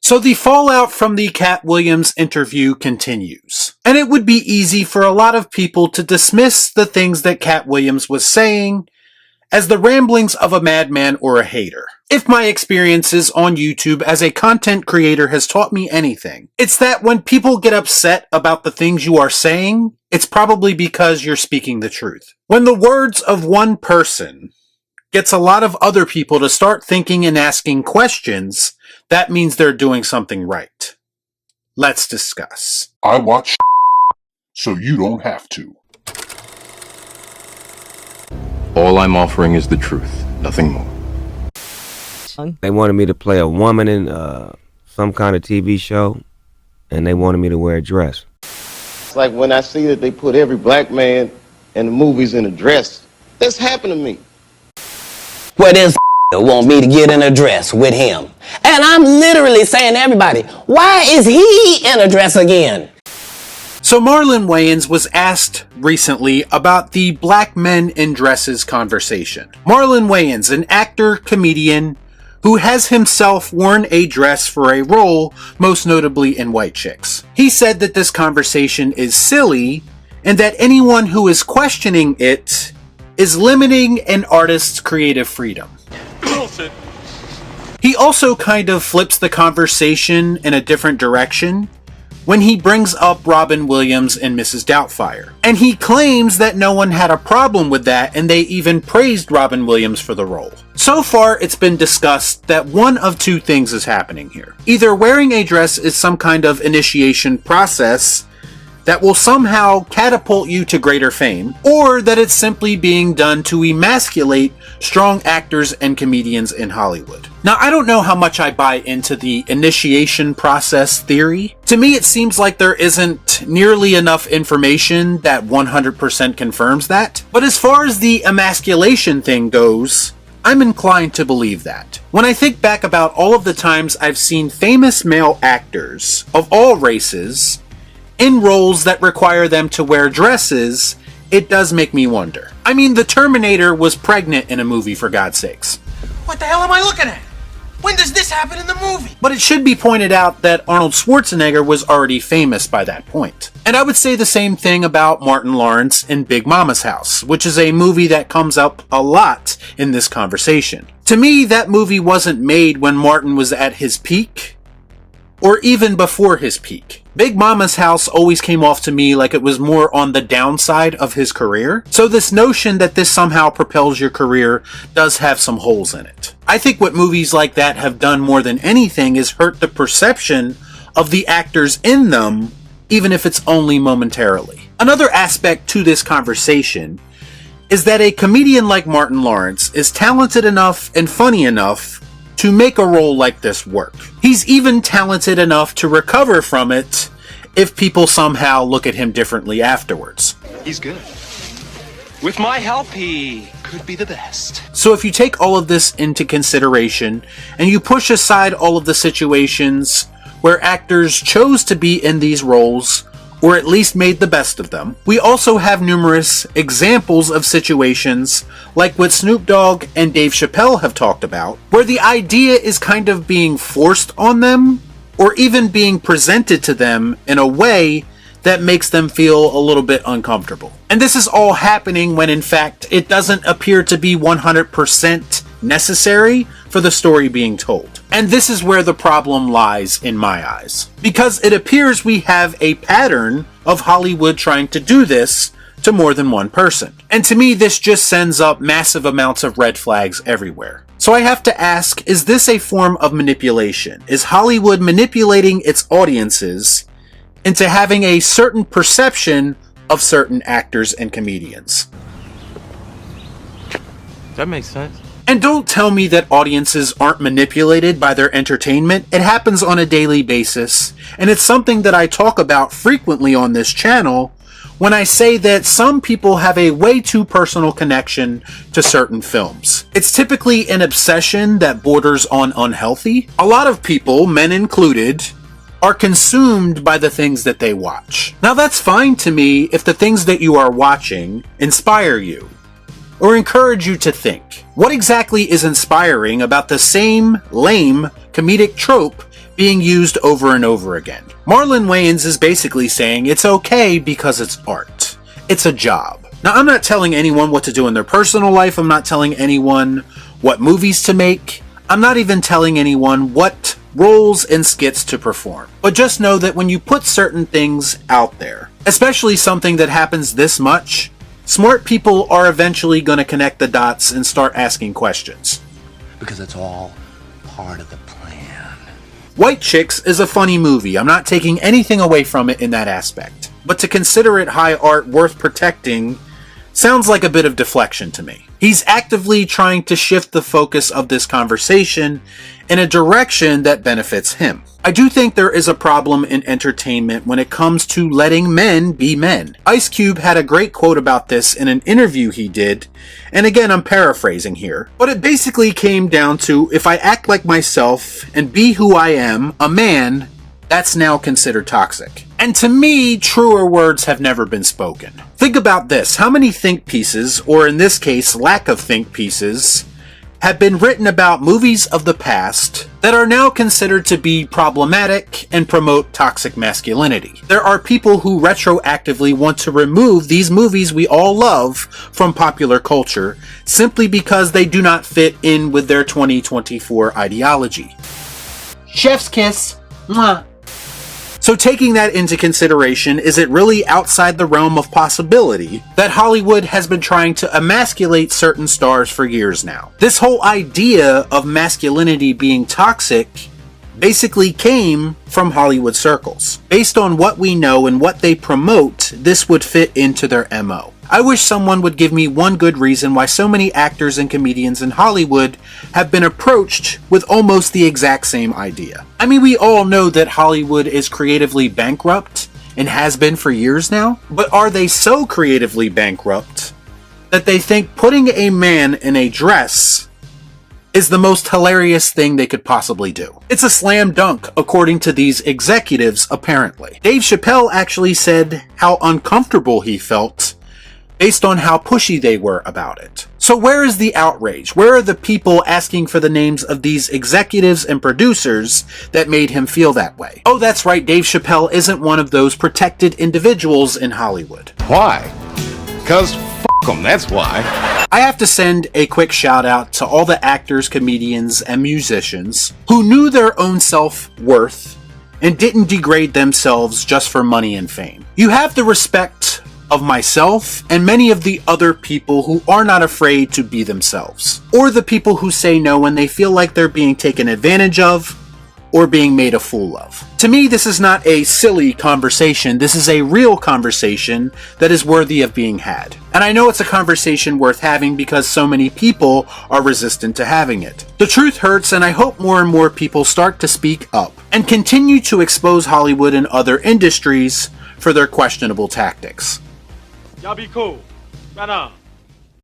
So the fallout from the Katt Williams interview continues. And it would be easy for a lot of people to dismiss the things that Katt Williams was saying as the ramblings of a madman or a hater. If my experiences on YouTube as a content creator has taught me anything, it's that when people get upset about the things you are saying, it's probably because you're speaking the truth. When the words of one person gets a lot of other people to start thinking and asking questions, that means they're doing something right. Let's discuss. I watch so you don't have to. All I'm offering is the truth, nothing more. They wanted me to play a woman in some kind of TV show, and they wanted me to wear a dress. It's like when I see that they put every black man in the movies in a dress, that's happened to me. Well, this want me to get in a dress with him. And I'm literally saying to everybody, why is he in a dress again? So Marlon Wayans was asked recently about the black men in dresses conversation. Marlon Wayans, an actor, comedian, who has himself worn a dress for a role, most notably in White Chicks. He said that this conversation is silly, and that anyone who is questioning it is limiting an artist's creative freedom. Bullshit. He also kind of flips the conversation in a different direction when he brings up Robin Williams and Mrs. Doubtfire. And he claims that no one had a problem with that, and they even praised Robin Williams for the role. So far, it's been discussed that one of two things is happening here. Either wearing a dress is some kind of initiation process that will somehow catapult you to greater fame, or that it's simply being done to emasculate strong actors and comedians in Hollywood. Now, I don't know how much I buy into the initiation process theory. To me, it seems like there isn't nearly enough information that 100% confirms that. But as far as the emasculation thing goes, I'm inclined to believe that. When I think back about all of the times I've seen famous male actors of all races in roles that require them to wear dresses, it does make me wonder. I mean, the Terminator was pregnant in a movie, for God's sakes. What the hell am I looking at? When does this happen in the movie? But it should be pointed out that Arnold Schwarzenegger was already famous by that point. And I would say the same thing about Martin Lawrence in Big Mama's House, which is a movie that comes up a lot in this conversation. To me, that movie wasn't made when Martin was at his peak, or even before his peak. Big Mama's House always came off to me like it was more on the downside of his career. So this notion that this somehow propels your career does have some holes in it. I think what movies like that have done more than anything is hurt the perception of the actors in them, even if it's only momentarily. Another aspect to this conversation is that a comedian like Martin Lawrence is talented enough and funny enough to make a role like this work. He's even talented enough to recover from it if people somehow look at him differently afterwards. He's good. With my help, he could be the best. So if you take all of this into consideration, and you push aside all of the situations where actors chose to be in these roles, or at least made the best of them, we also have numerous examples of situations like what Snoop Dogg and Dave Chappelle have talked about, where the idea is kind of being forced on them, or even being presented to them in a way that makes them feel a little bit uncomfortable. And this is all happening when in fact it doesn't appear to be 100% necessary for the story being told. And this is where the problem lies in my eyes. Because it appears we have a pattern of Hollywood trying to do this to more than one person. And to me, this just sends up massive amounts of red flags everywhere. So I have to ask, is this a form of manipulation? Is Hollywood manipulating its audiences into having a certain perception of certain actors and comedians? That makes sense. And don't tell me that audiences aren't manipulated by their entertainment. It happens on a daily basis, and it's something that I talk about frequently on this channel when I say that some people have a way too personal connection to certain films. It's typically an obsession that borders on unhealthy. A lot of people, men included, are consumed by the things that they watch. Now that's fine to me if the things that you are watching inspire you, or encourage you to think. What exactly is inspiring about the same lame comedic trope being used over and over again. Marlon Wayans is basically saying it's okay because it's art. It's a job. Now, I'm not telling anyone what to do in their personal life. I'm not telling anyone what movies to make. I'm not even telling anyone what roles and skits to perform. But just know that when you put certain things out there, especially something that happens this much, smart people are eventually going to connect the dots and start asking questions. Because it's all part of the plan. White Chicks is a funny movie. I'm not taking anything away from it in that aspect. But to consider it high art worth protecting sounds like a bit of deflection to me. He's actively trying to shift the focus of this conversation in a direction that benefits him. I do think there is a problem in entertainment when it comes to letting men be men. Ice Cube had a great quote about this in an interview he did, and again I'm paraphrasing here, but it basically came down to, if I act like myself and be who I am, a man, that's now considered toxic. And to me, truer words have never been spoken. Think about this. How many think pieces, or in this case, lack of think pieces, have been written about movies of the past that are now considered to be problematic and promote toxic masculinity? There are people who retroactively want to remove these movies we all love from popular culture simply because they do not fit in with their 2024 ideology. Chef's kiss. Mwah. So taking that into consideration, is it really outside the realm of possibility that Hollywood has been trying to emasculate certain stars for years now? This whole idea of masculinity being toxic basically came from Hollywood circles. Based on what we know and what they promote, this would fit into their MO. I wish someone would give me one good reason why so many actors and comedians in Hollywood have been approached with almost the exact same idea. I mean, we all know that Hollywood is creatively bankrupt and has been for years now, but are they so creatively bankrupt that they think putting a man in a dress is the most hilarious thing they could possibly do? It's a slam dunk, according to these executives, apparently. Dave Chappelle actually said how uncomfortable he felt based on how pushy they were about it. So where is the outrage? Where are the people asking for the names of these executives and producers that made him feel that way? Oh, that's right, Dave Chappelle isn't one of those protected individuals in Hollywood. Why? Because f*** them, that's why. I have to send a quick shout out to all the actors, comedians, and musicians who knew their own self-worth and didn't degrade themselves just for money and fame. You have the respect of myself and many of the other people who are not afraid to be themselves, or the people who say no when they feel like they're being taken advantage of or being made a fool of. To me, this is not a silly conversation. This is a real conversation that is worthy of being had. And I know it's a conversation worth having because so many people are resistant to having it. The truth hurts, and I hope more and more people start to speak up and continue to expose Hollywood and other industries for their questionable tactics. Y'all be cool. Right on.